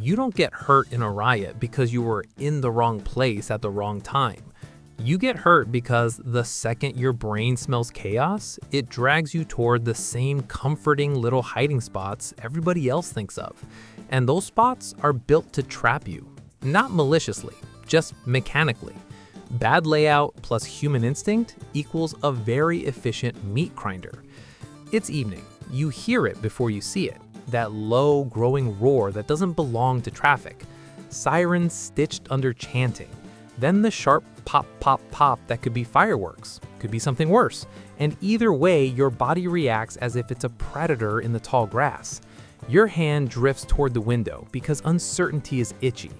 You don't get hurt in a riot because you were in the wrong place at the wrong time. You get hurt because the second your brain smells chaos, it drags you toward the same comforting little hiding spots everybody else thinks of. And those spots are built to trap you, not maliciously, just mechanically. Bad layout plus human instinct equals a very efficient meat grinder. It's evening. You hear it before you see it. That low, growing roar that doesn't belong to traffic. Sirens stitched under chanting. Then the sharp pop, pop, pop that could be fireworks, could be something worse. And either way, your body reacts as if it's a predator in the tall grass. Your hand drifts toward the window because uncertainty is itchy.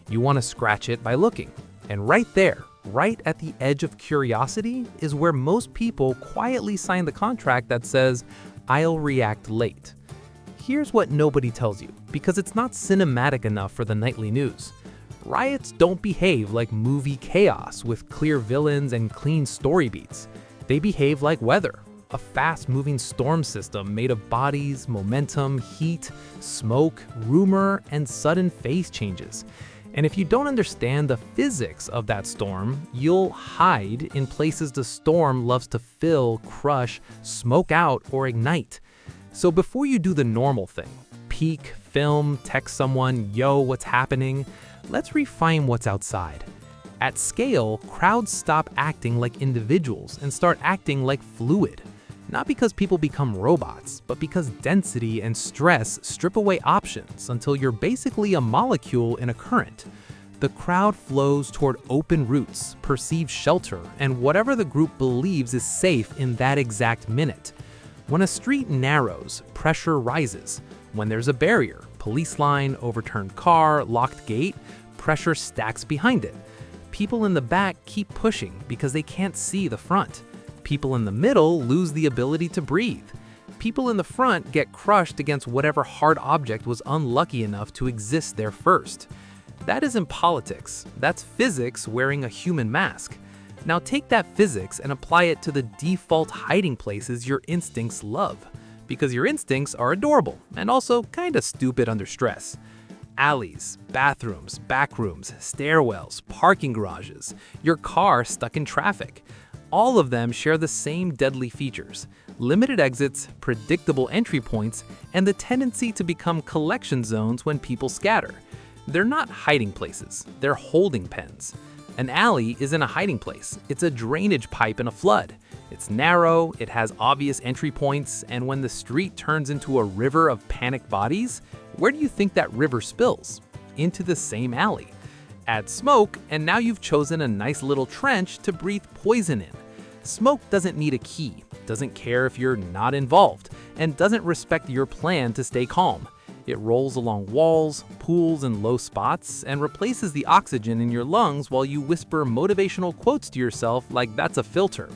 You want to scratch it by looking. And right there, right at the edge of curiosity, is where most people quietly sign the contract that says, "I'll react late." Here's what nobody tells you, because it's not cinematic enough for the nightly news. Riots don't behave like movie chaos with clear villains and clean story beats. They behave like weather, a fast-moving storm system made of bodies, momentum, heat, smoke, rumor, and sudden phase changes. And if you don't understand the physics of that storm, you'll hide in places the storm loves to fill, crush, smoke out, or ignite. So before you do the normal thing, peek, film, text someone, "Yo, what's happening?" Let's refine what's outside. At scale, crowds stop acting like individuals and start acting like fluid. Not because people become robots, but because density and stress strip away options until you're basically a molecule in a current. The crowd flows toward open routes, perceived shelter, and whatever the group believes is safe in that exact minute. When a street narrows, pressure rises. When there's a barrier, police line, overturned car, locked gate, pressure stacks behind it. People in the back keep pushing because they can't see the front. People in the middle lose the ability to breathe. People in the front get crushed against whatever hard object was unlucky enough to exist there first. That isn't politics. That's physics wearing a human mask. Now take that physics and apply it to the default hiding places your instincts love. Because your instincts are adorable and also kinda stupid under stress. Alleys, bathrooms, backrooms, stairwells, parking garages, your car stuck in traffic. All of them share the same deadly features: limited exits, predictable entry points, and the tendency to become collection zones when people scatter. They're not hiding places, they're holding pens. An alley isn't a hiding place, it's a drainage pipe in a flood. It's narrow, it has obvious entry points, and when the street turns into a river of panicked bodies, where do you think that river spills? Into the same alley. Add smoke, and now you've chosen a nice little trench to breathe poison in. Smoke doesn't need a key, doesn't care if you're not involved, and doesn't respect your plan to stay calm. It rolls along walls, pools, and low spots, and replaces the oxygen in your lungs while you whisper motivational quotes to yourself like that's a filter.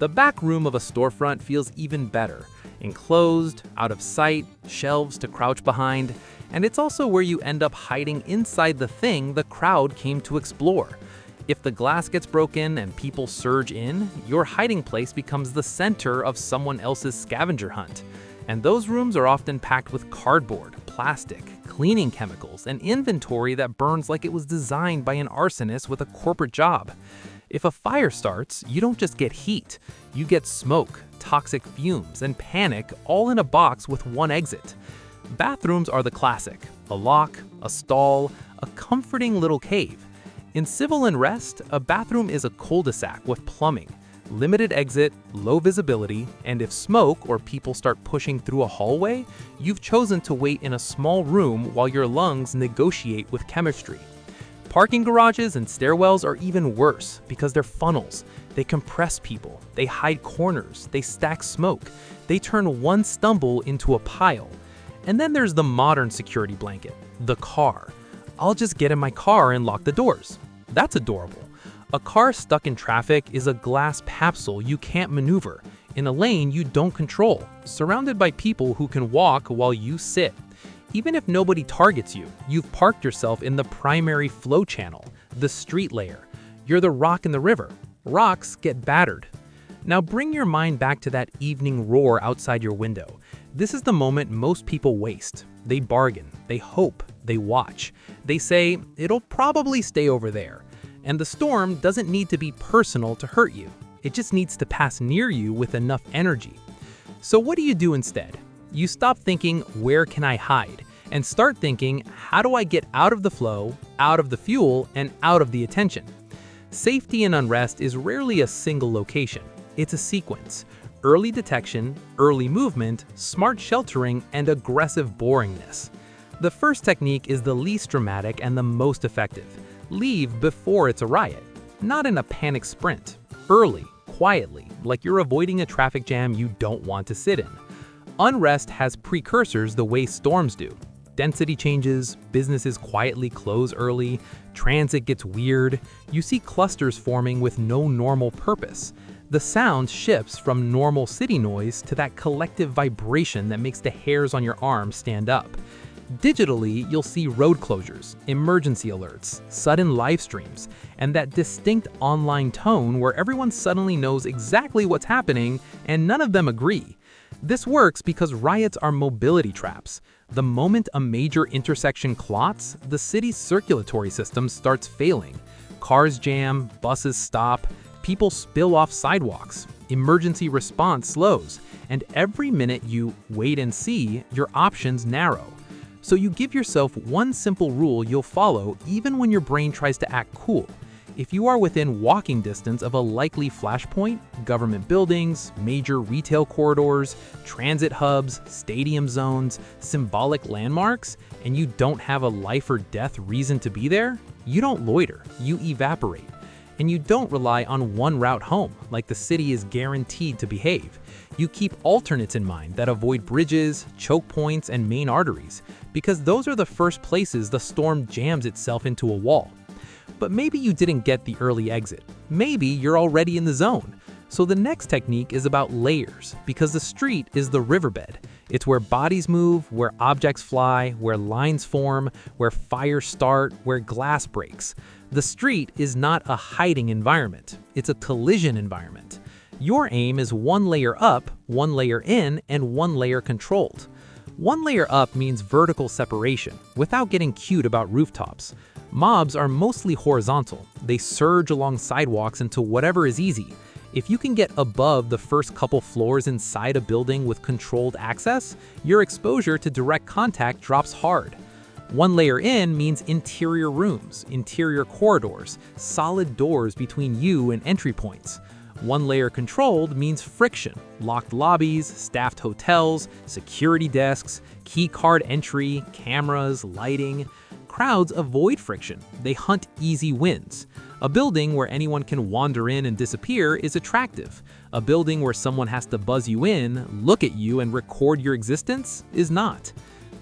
The back room of a storefront feels even better. Enclosed, out of sight, shelves to crouch behind, and it's also where you end up hiding inside the thing the crowd came to explore. If the glass gets broken and people surge in, your hiding place becomes the center of someone else's scavenger hunt. And those rooms are often packed with cardboard, plastic, cleaning chemicals, and inventory that burns like it was designed by an arsonist with a corporate job. If a fire starts, you don't just get heat, you get smoke, toxic fumes, and panic all in a box with one exit. Bathrooms are the classic: a lock, a stall, a comforting little cave. In civil unrest, a bathroom is a cul-de-sac with plumbing, limited exit, low visibility, and if smoke or people start pushing through a hallway, you've chosen to wait in a small room while your lungs negotiate with chemistry. Parking garages and stairwells are even worse because they're funnels. They compress people, they hide corners, they stack smoke, they turn one stumble into a pile. And then there's the modern security blanket, the car. I'll just get in my car and lock the doors. That's adorable. A car stuck in traffic is a glass capsule you can't maneuver, in a lane you don't control, surrounded by people who can walk while you sit. Even if nobody targets you, you've parked yourself in the primary flow channel, the street layer. You're the rock in the river. Rocks get battered. Now bring your mind back to that evening roar outside your window. This is the moment most people waste. They bargain, they hope, they watch. They say, it'll probably stay over there. And the storm doesn't need to be personal to hurt you. It just needs to pass near you with enough energy. So what do you do instead? You stop thinking, where can I hide? And start thinking, how do I get out of the flow, out of the fuel, and out of the attention? Safety in unrest is rarely a single location. It's a sequence. Early detection, early movement, smart sheltering, and aggressive boringness. The first technique is the least dramatic and the most effective. Leave before it's a riot. Not in a panic sprint. Early, quietly, like you're avoiding a traffic jam you don't want to sit in. Unrest has precursors the way storms do. Density changes, businesses quietly close early, transit gets weird, you see clusters forming with no normal purpose. The sound shifts from normal city noise to that collective vibration that makes the hairs on your arms stand up. Digitally, you'll see road closures, emergency alerts, sudden live streams, and that distinct online tone where everyone suddenly knows exactly what's happening and none of them agree. This works because riots are mobility traps. The moment a major intersection clots, the city's circulatory system starts failing. Cars jam, buses stop, people spill off sidewalks, emergency response slows, and every minute you wait and see, your options narrow. So you give yourself one simple rule you'll follow even when your brain tries to act cool. If you are within walking distance of a likely flashpoint, government buildings, major retail corridors, transit hubs, stadium zones, symbolic landmarks, and you don't have a life or death reason to be there, you don't loiter, you evaporate. And you don't rely on one route home, like the city is guaranteed to behave. You keep alternates in mind that avoid bridges, choke points, and main arteries, because those are the first places the storm jams itself into a wall. But maybe you didn't get the early exit. Maybe you're already in the zone. So the next technique is about layers, because the street is the riverbed. It's where bodies move, where objects fly, where lines form, where fires start, where glass breaks. The street is not a hiding environment. It's a collision environment. Your aim is one layer up, one layer in, and one layer controlled. One layer up means vertical separation, without getting cute about rooftops. Mobs are mostly horizontal. They surge along sidewalks into whatever is easy. If you can get above the first couple floors inside a building with controlled access, your exposure to direct contact drops hard. One layer in means interior rooms, interior corridors, solid doors between you and entry points. One layer controlled means friction, locked lobbies, staffed hotels, security desks, key card entry, cameras, lighting. Crowds avoid friction. They hunt easy wins. A building where anyone can wander in and disappear is attractive. A building where someone has to buzz you in, look at you, and record your existence is not.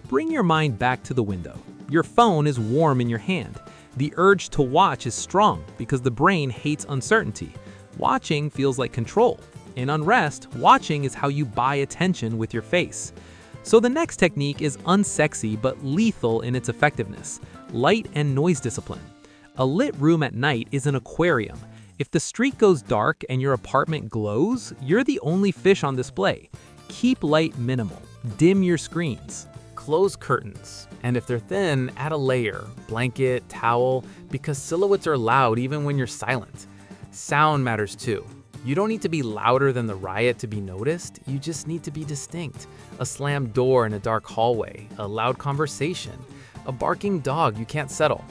Bring your mind back to the window. Your phone is warm in your hand. The urge to watch is strong because the brain hates uncertainty. Watching feels like control. In unrest, watching is how you buy attention with your face. So the next technique is unsexy but lethal in its effectiveness: light and noise discipline. A lit room at night is an aquarium. If the street goes dark and your apartment glows, you're the only fish on display. Keep light minimal. Dim your screens. Close curtains. And if they're thin, add a layer, blanket, towel, because silhouettes are loud even when you're silent. Sound matters too. You don't need to be louder than the riot to be noticed, you just need to be distinct. A slammed door in a dark hallway, a loud conversation, a barking dog you can't settle.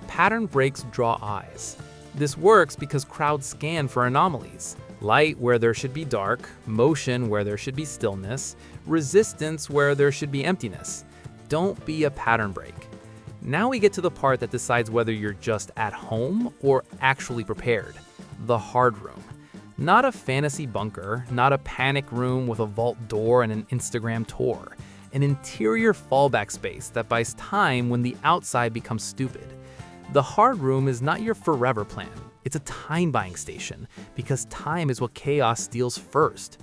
Pattern breaks draw eyes. This works because crowds scan for anomalies. Light where there should be dark, motion where there should be stillness, resistance where there should be emptiness. Don't be a pattern break. Now we get to the part that decides whether you're just at home or actually prepared. The hard room. Not a fantasy bunker, not a panic room with a vault door and an Instagram tour. An interior fallback space that buys time when the outside becomes stupid. The hard room is not your forever plan. It's a time-buying station, because time is what chaos steals first.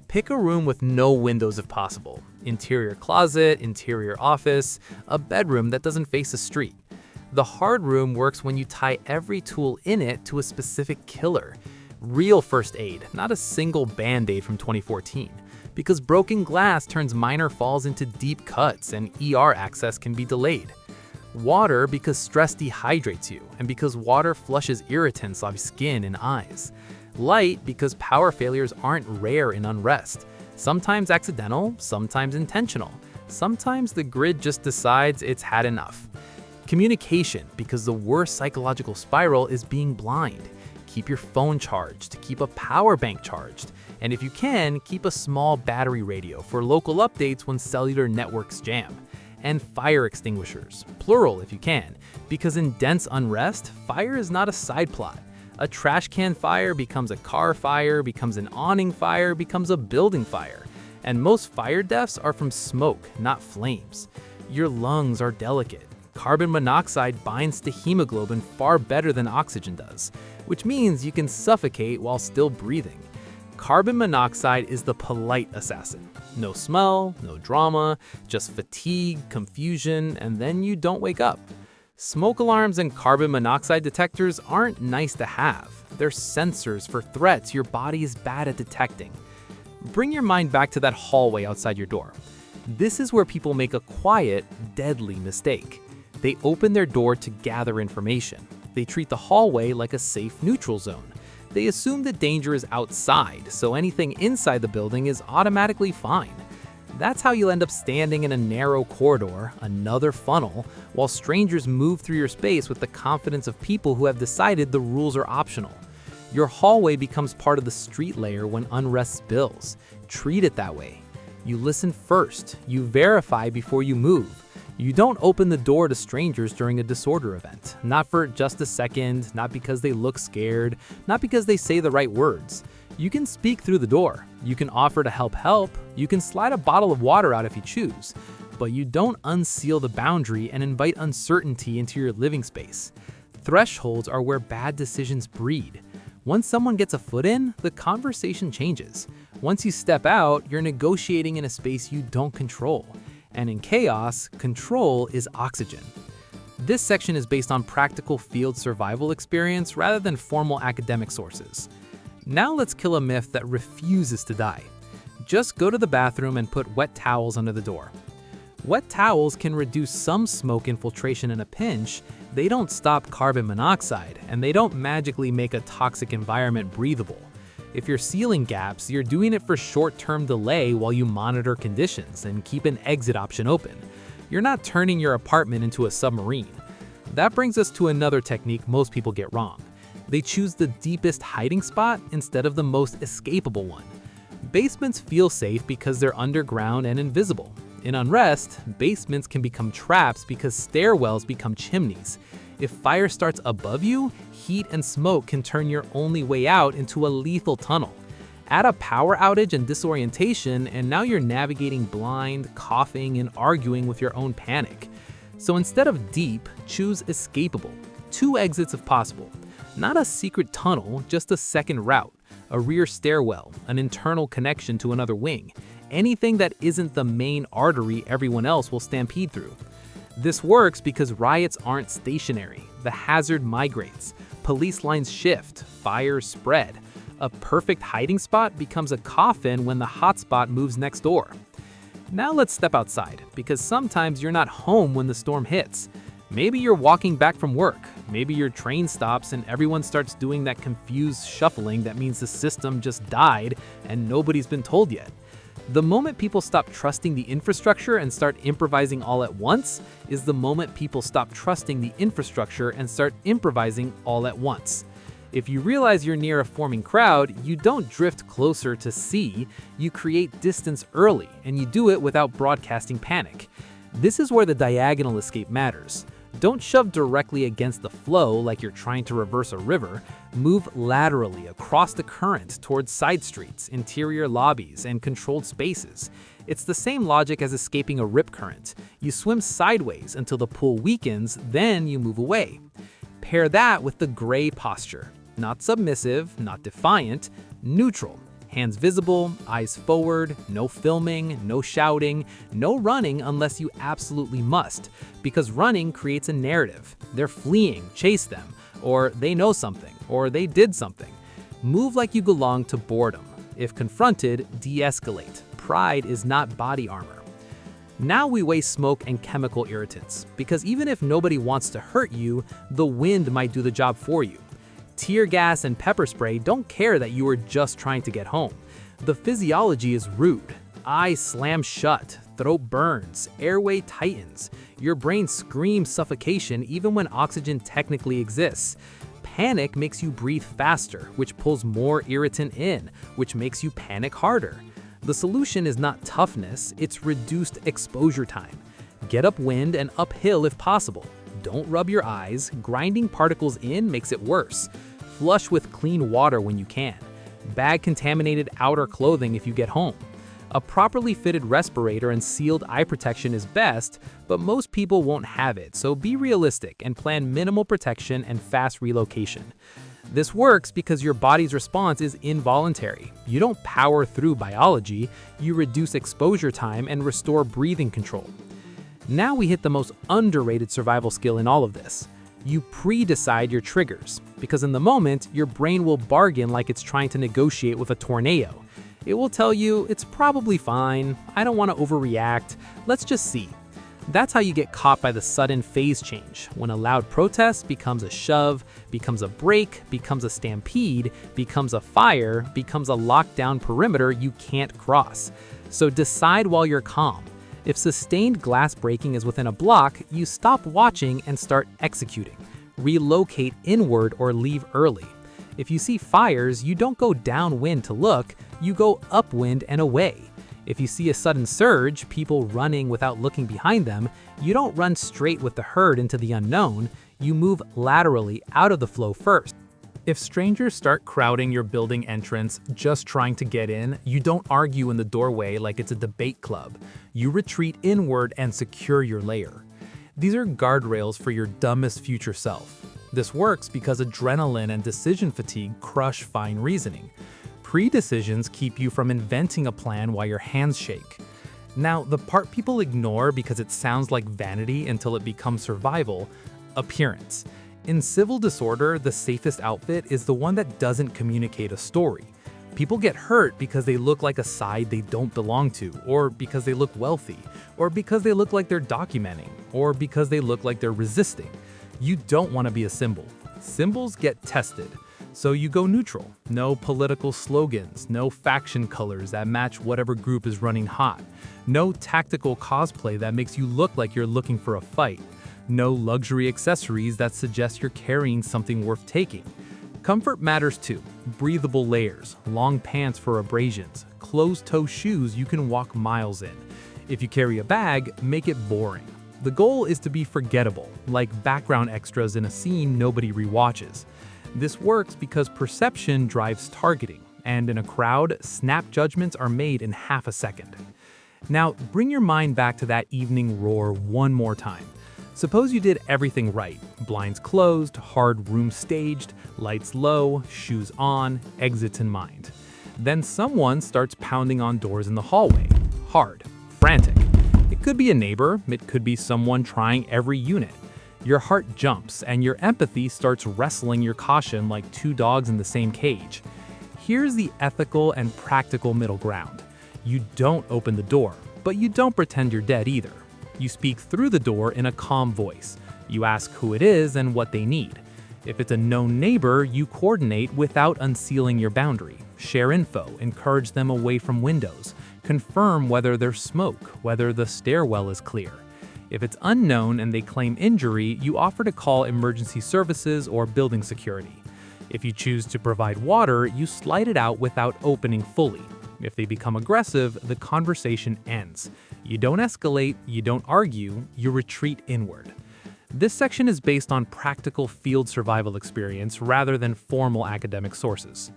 Pick a room with no windows if possible. Interior closet, interior office, a bedroom that doesn't face a street. The hard room works when you tie every tool in it to a specific killer. Real first aid, not a single band-aid from 2014. Because broken glass turns minor falls into deep cuts and ER access can be delayed. Water because stress dehydrates you, and because water flushes irritants off skin and eyes. Light because power failures aren't rare in unrest. Sometimes accidental, sometimes intentional. Sometimes the grid just decides it's had enough. Communication because the worst psychological spiral is being blind. Keep your phone charged, keep a power bank charged, and if you can, keep a small battery radio for local updates when cellular networks jam. And fire extinguishers, plural if you can, because in dense unrest, fire is not a side plot. A trash can fire becomes a car fire, becomes an awning fire, becomes a building fire. And most fire deaths are from smoke, not flames. Your lungs are delicate. Carbon monoxide binds to hemoglobin far better than oxygen does, which means you can suffocate while still breathing. Carbon monoxide is the polite assassin. No smell, no drama, just fatigue, confusion, and then you don't wake up. Smoke alarms and carbon monoxide detectors aren't nice to have. They're sensors for threats your body is bad at detecting. Bring your mind back to that hallway outside your door. This is where people make a quiet, deadly mistake. They open their door to gather information. They treat the hallway like a safe neutral zone. They assume that danger is outside, so anything inside the building is automatically fine. That's how you'll end up standing in a narrow corridor, another funnel, while strangers move through your space with the confidence of people who have decided the rules are optional. Your hallway becomes part of the street layer when unrest spills. Treat it that way. You listen first. You verify before you move. You don't open the door to strangers during a disorder event. Not for just a second, not because they look scared, not because they say the right words. You can speak through the door. You can offer to help. You can slide a bottle of water out if you choose. But you don't unseal the boundary and invite uncertainty into your living space. Thresholds are where bad decisions breed. Once someone gets a foot in, the conversation changes. Once you step out, you're negotiating in a space you don't control. And in chaos, control is oxygen. This section is based on practical field survival experience rather than formal academic sources. Now let's kill a myth that refuses to die. Just go to the bathroom and put wet towels under the door. Wet towels can reduce some smoke infiltration in a pinch. They don't stop carbon monoxide, and they don't magically make a toxic environment breathable. If you're sealing gaps, you're doing it for short-term delay while you monitor conditions and keep an exit option open. You're not turning your apartment into a submarine. That brings us to another technique most people get wrong. They choose the deepest hiding spot instead of the most escapable one. Basements feel safe because they're underground and invisible. In unrest, basements can become traps because stairwells become chimneys. If fire starts above you, heat and smoke can turn your only way out into a lethal tunnel. Add a power outage and disorientation, and now you're navigating blind, coughing, and arguing with your own panic. So instead of deep, choose escapable. 2 exits if possible. Not a secret tunnel, just a second route, a rear stairwell, an internal connection to another wing. Anything that isn't the main artery everyone else will stampede through. This works because riots aren't stationary. The hazard migrates. Police lines shift. Fires spread. A perfect hiding spot becomes a coffin when the hotspot moves next door. Now let's step outside, because sometimes you're not home when the storm hits. Maybe you're walking back from work. Maybe your train stops and everyone starts doing that confused shuffling that means the system just died and nobody's been told yet. The moment people stop trusting the infrastructure and start improvising all at once is the moment people stop trusting the infrastructure and start improvising all at once. If you realize you're near a forming crowd, you don't drift closer to see, you create distance early, and you do it without broadcasting panic. This is where the diagonal escape matters. Don't shove directly against the flow like you're trying to reverse a river. Move laterally across the current towards side streets, interior lobbies, and controlled spaces. It's the same logic as escaping a rip current. You swim sideways until the pull weakens, then you move away. Pair that with the gray posture. Not submissive, not defiant, neutral. Hands visible, eyes forward, no filming, no shouting, no running unless you absolutely must, because running creates a narrative. They're fleeing, chase them, or they know something, or they did something. Move like you belong to boredom. If confronted, de-escalate. Pride is not body armor. Now we weigh smoke and chemical irritants, because even if nobody wants to hurt you, the wind might do the job for you. Tear gas and pepper spray don't care that you are just trying to get home. The physiology is rude. Eyes slam shut, throat burns, airway tightens. Your brain screams suffocation even when oxygen technically exists. Panic makes you breathe faster, which pulls more irritant in, which makes you panic harder. The solution is not toughness, it's reduced exposure time. Get upwind and uphill if possible. Don't rub your eyes, grinding particles in makes it worse. Flush with clean water when you can. Bag contaminated outer clothing if you get home. A properly fitted respirator and sealed eye protection is best, but most people won't have it, so be realistic and plan minimal protection and fast relocation. This works because your body's response is involuntary. You don't power through biology, you reduce exposure time and restore breathing control. Now we hit the most underrated survival skill in all of this. You pre-decide your triggers, because in the moment, your brain will bargain like it's trying to negotiate with a tornado. It will tell you, it's probably fine, I don't want to overreact, let's just see. That's how you get caught by the sudden phase change, when a loud protest becomes a shove, becomes a break, becomes a stampede, becomes a fire, becomes a lockdown perimeter you can't cross. So decide while you're calm. If sustained glass breaking is within a block, you stop watching and start executing. Relocate inward or leave early. If you see fires, you don't go downwind to look, you go upwind and away. If you see a sudden surge, people running without looking behind them, you don't run straight with the herd into the unknown, you move laterally out of the flow first. If strangers start crowding your building entrance just trying to get in, you don't argue in the doorway like it's a debate club. You retreat inward and secure your lair. These are guardrails for your dumbest future self. This works because adrenaline and decision fatigue crush fine reasoning. Pre-decisions keep you from inventing a plan while your hands shake. Now, the part people ignore because it sounds like vanity until it becomes survival: appearance. In civil disorder, the safest outfit is the one that doesn't communicate a story. People get hurt because they look like a side they don't belong to, or because they look wealthy, or because they look like they're documenting, or because they look like they're resisting. You don't want to be a symbol. Symbols get tested. So you go neutral. No political slogans, no faction colors that match whatever group is running hot. No tactical cosplay that makes you look like you're looking for a fight. No luxury accessories that suggest you're carrying something worth taking. Comfort matters too. Breathable layers, long pants for abrasions, closed-toe shoes you can walk miles in. If you carry a bag, make it boring. The goal is to be forgettable, like background extras in a scene nobody rewatches. This works because perception drives targeting, and in a crowd, snap judgments are made in half a second. Now, bring your mind back to that evening roar one more time. Suppose you did everything right. Blinds closed, hard room staged, lights low, shoes on, exits in mind. Then someone starts pounding on doors in the hallway. Hard, frantic. It could be a neighbor, it could be someone trying every unit. Your heart jumps and your empathy starts wrestling your caution like two dogs in the same cage. Here's the ethical and practical middle ground. You don't open the door, but you don't pretend you're dead either. You speak through the door in a calm voice. You ask who it is and what they need. If it's a known neighbor, you coordinate without unsealing your boundary. Share info, encourage them away from windows. Confirm whether there's smoke, whether the stairwell is clear. If it's unknown and they claim injury, you offer to call emergency services or building security. If you choose to provide water, you slide it out without opening fully. If they become aggressive, the conversation ends. You don't escalate, you don't argue, you retreat inward. This section is based on practical field survival experience rather than formal academic sources.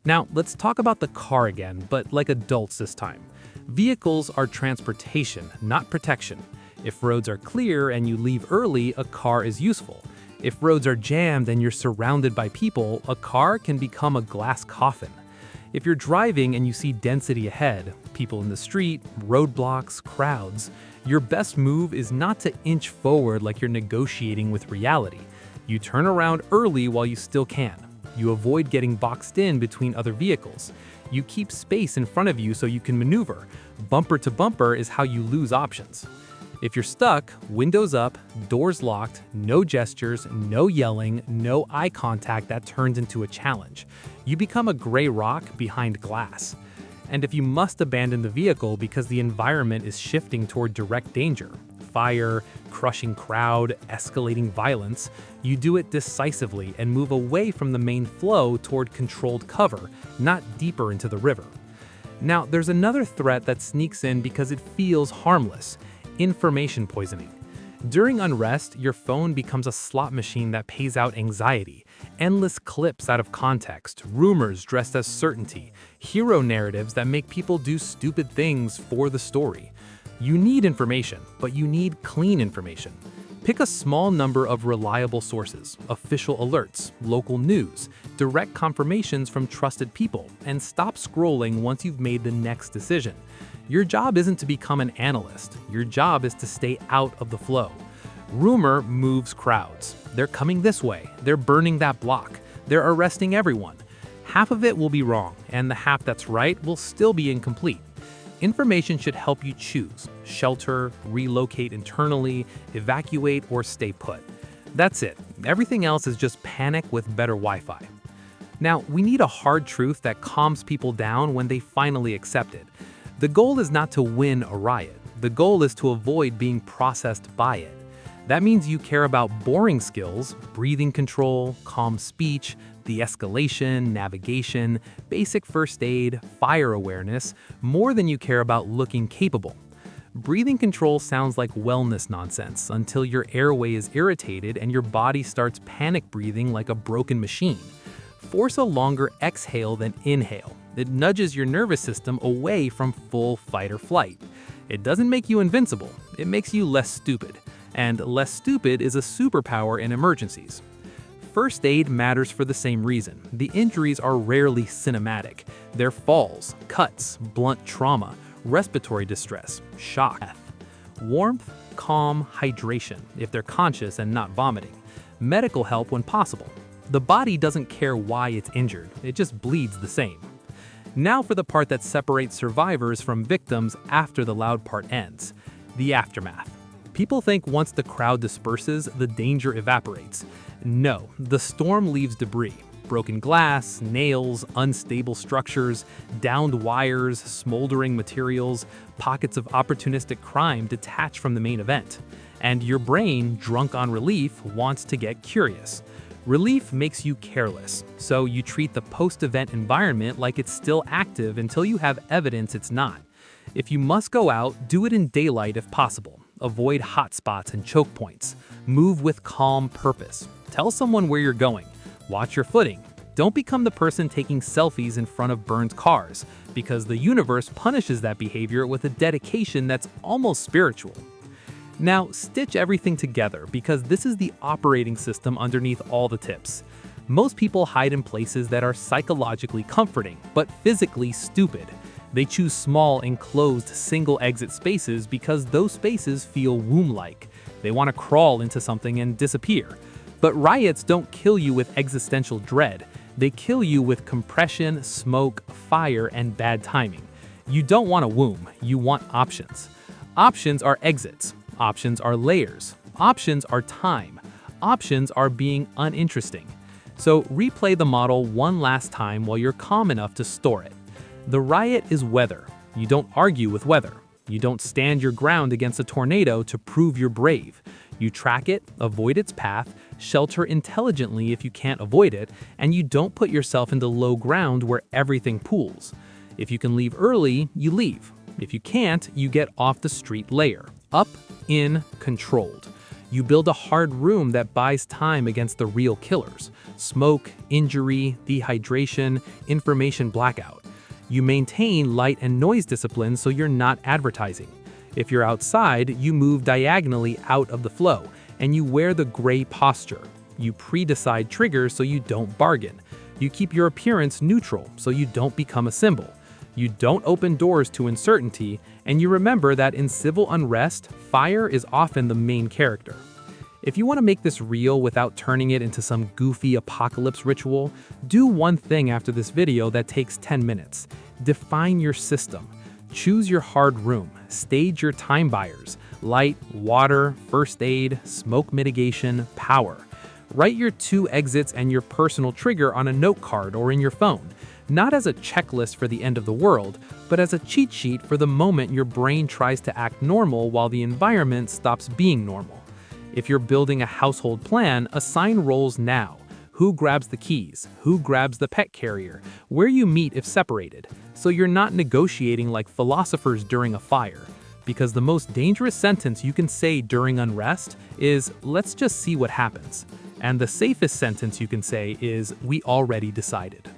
Now, let's talk about the car again, but like adults this time. Vehicles are transportation, not protection. If roads are clear and you leave early, a car is useful. If roads are jammed and you're surrounded by people, a car can become a glass coffin. If you're driving and you see density ahead, people in the street, roadblocks, crowds, your best move is not to inch forward like you're negotiating with reality. You turn around early while you still can. You avoid getting boxed in between other vehicles. You keep space in front of you so you can maneuver. Bumper to bumper is how you lose options. If you're stuck, windows up, doors locked, no gestures, no yelling, no eye contact that turns into a challenge. You become a gray rock behind glass. And if you must abandon the vehicle because the environment is shifting toward direct danger, fire, crushing crowd, escalating violence, you do it decisively and move away from the main flow toward controlled cover, not deeper into the river. Now, there's another threat that sneaks in because it feels harmless: information poisoning. During unrest, your phone becomes a slot machine that pays out anxiety, endless clips out of context, rumors dressed as certainty, hero narratives that make people do stupid things for the story. You need information, but you need clean information. Pick a small number of reliable sources, official alerts, local news, direct confirmations from trusted people, and stop scrolling once you've made the next decision. Your job isn't to become an analyst. Your job is to stay out of the flow. Rumor moves crowds. They're coming this way. They're burning that block. They're arresting everyone. Half of it will be wrong, and the half that's right will still be incomplete. Information should help you choose: shelter, relocate internally, evacuate, or stay put. That's it. Everything else is just panic with better Wi-Fi. Now, we need a hard truth that calms people down when they finally accept it. The goal is not to win a riot. The goal is to avoid being processed by it. That means you care about boring skills, breathing control, calm speech, de-escalation, navigation, basic first aid, fire awareness, more than you care about looking capable. Breathing control sounds like wellness nonsense until your airway is irritated and your body starts panic breathing like a broken machine. Force a longer exhale than inhale. It nudges your nervous system away from full fight or flight. It doesn't make you invincible, it makes you less stupid. And less stupid is a superpower in emergencies. First aid matters for the same reason. The injuries are rarely cinematic. They're falls, cuts, blunt trauma, respiratory distress, shock, death. Warmth, calm, hydration, if they're conscious and not vomiting. Medical help when possible. The body doesn't care why it's injured, it just bleeds the same. Now for the part that separates survivors from victims after the loud part ends: the aftermath. People think once the crowd disperses, the danger evaporates. No, the storm leaves debris: broken glass, nails, unstable structures, downed wires, smoldering materials, pockets of opportunistic crime detached from the main event. And your brain, drunk on relief, wants to get curious. Relief makes you careless, so you treat the post-event environment like it's still active until you have evidence it's not. If you must go out, do it in daylight if possible. Avoid hotspots and choke points. Move with calm purpose. Tell someone where you're going. Watch your footing. Don't become the person taking selfies in front of burned cars, because the universe punishes that behavior with a dedication that's almost spiritual. Now, stitch everything together, because this is the operating system underneath all the tips. Most people hide in places that are psychologically comforting, but physically stupid. They choose small, enclosed, single-exit spaces because those spaces feel womb-like. They want to crawl into something and disappear. But riots don't kill you with existential dread. They kill you with compression, smoke, fire, and bad timing. You don't want a womb, you want options. Options are exits. Options are layers. Options are time. Options are being uninteresting. So replay the model one last time while you're calm enough to store it. The riot is weather. You don't argue with weather. You don't stand your ground against a tornado to prove you're brave. You track it, avoid its path, shelter intelligently if you can't avoid it, and you don't put yourself into low ground where everything pools. If you can leave early, you leave. If you can't, you get off the street layer. Up, in, controlled. You build a hard room that buys time against the real killers: smoke, injury, dehydration, information blackout. You maintain light and noise discipline so you're not advertising. If you're outside, you move diagonally out of the flow, and you wear the gray posture. You pre-decide triggers so you don't bargain. You keep your appearance neutral so you don't become a symbol. You don't open doors to uncertainty, and you remember that in civil unrest, fire is often the main character. If you want to make this real without turning it into some goofy apocalypse ritual, do one thing after this video that takes 10 minutes. Define your system. Choose your hard room. Stage your time buyers: light, water, first aid, smoke mitigation, power. Write your 2 exits and your personal trigger on a note card or in your phone, not as a checklist for the end of the world, but as a cheat sheet for the moment your brain tries to act normal while the environment stops being normal. If you're building a household plan, assign roles now. Who grabs the keys? Who grabs the pet carrier? Where you meet if separated. So you're not negotiating like philosophers during a fire. Because the most dangerous sentence you can say during unrest is, "Let's just see what happens." And the safest sentence you can say is, "We already decided."